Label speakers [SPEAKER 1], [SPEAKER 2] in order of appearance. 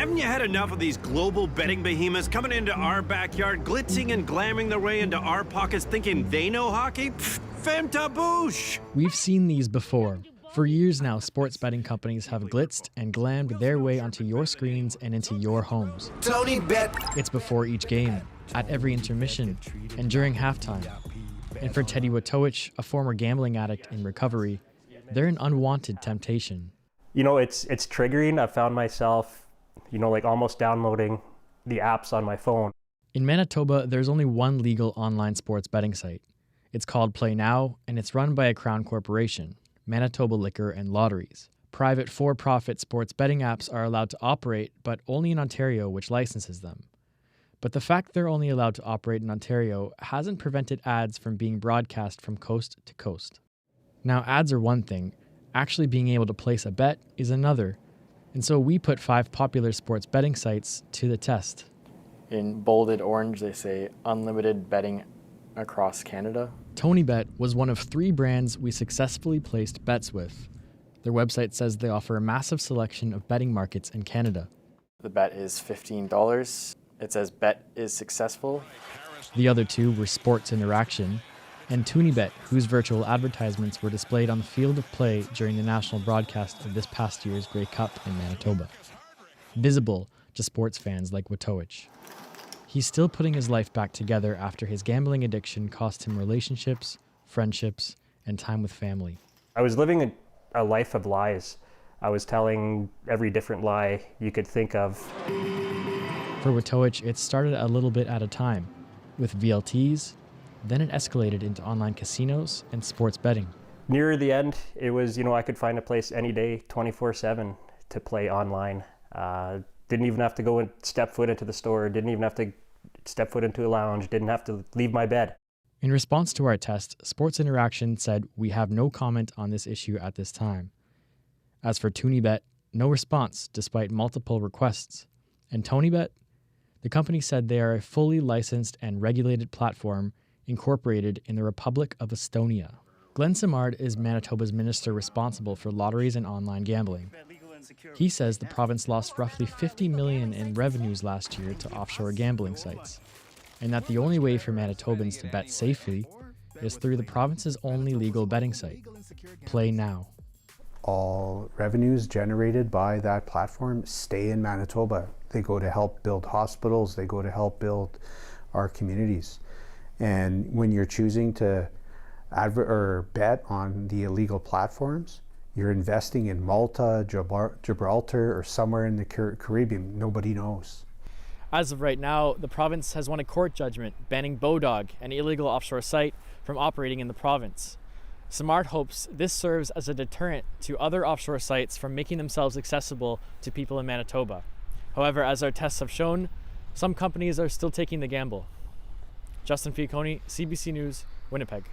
[SPEAKER 1] Haven't you had enough of these global betting behemoths coming into our backyard, glitzing and glamming their way into our pockets, thinking they know hockey? Pfft, fantaboosh!
[SPEAKER 2] We've seen these before. For years now, sports betting companies have glitzed and glammed their way onto your screens and into your homes.
[SPEAKER 3] Tony Bet.
[SPEAKER 2] It's before each game, at every intermission, and during halftime. And for Teddy Wojtowicz, a former gambling addict in recovery, they're an unwanted temptation.
[SPEAKER 4] You know, it's triggering. I found myself, like almost downloading the apps on my phone.
[SPEAKER 2] In Manitoba, there's only one legal online sports betting site. It's called Play Now, and it's run by a Crown corporation, Manitoba Liquor and Lotteries. Private for-profit sports betting apps are allowed to operate, but only in Ontario, which licenses them. But the fact they're only allowed to operate in Ontario hasn't prevented ads from being broadcast from coast to coast. Now, ads are one thing. Actually being able to place a bet is another. And so we put 5 popular sports betting sites to the test.
[SPEAKER 5] In bolded orange, they say unlimited betting across Canada.
[SPEAKER 2] TonyBet was one of 3 brands we successfully placed bets with. Their website says they offer a massive selection of betting markets in Canada.
[SPEAKER 5] The bet is $15. It says bet is successful.
[SPEAKER 2] The other 2 were Sports Interaction and TonyBet, whose virtual advertisements were displayed on the field of play during the national broadcast of this past year's Grey Cup in Manitoba. Visible to sports fans like Wojtowicz. He's still putting his life back together after his gambling addiction cost him relationships, friendships, and time with family.
[SPEAKER 4] I was living a life of lies. I was telling every different lie you could think of.
[SPEAKER 2] For Wojtowicz, it started a little bit at a time, with VLTs, then it escalated into online casinos and sports betting.
[SPEAKER 4] Near the end, it was, I could find a place any day, 24/7, to play online. Didn't even have to go and step foot into the store, didn't even have to step foot into a lounge, didn't have to leave my bed.
[SPEAKER 2] In response to our test, Sports Interaction said we have no comment on this issue at this time. As for TonyBet, no response despite multiple requests. And TonyBet? The company said they are a fully licensed and regulated platform incorporated in the Republic of Estonia. Glenn Simard is Manitoba's minister responsible for lotteries and online gambling. He says the province lost roughly $50 million in revenues last year to offshore gambling sites, and that the only way for Manitobans to bet safely is through the province's only legal betting site, Play Now.
[SPEAKER 6] All revenues generated by that platform stay in Manitoba. They go to help build hospitals, they go to help build our communities. And when you're choosing to bet on the illegal platforms, you're investing in Malta, Gibraltar, or somewhere in the Caribbean. Nobody knows.
[SPEAKER 2] As of right now, the province has won a court judgment banning Bodog, an illegal offshore site, from operating in the province. Simard hopes this serves as a deterrent to other offshore sites from making themselves accessible to people in Manitoba. However, as our tests have shown, some companies are still taking the gamble. Justin Fiaconi, CBC News, Winnipeg.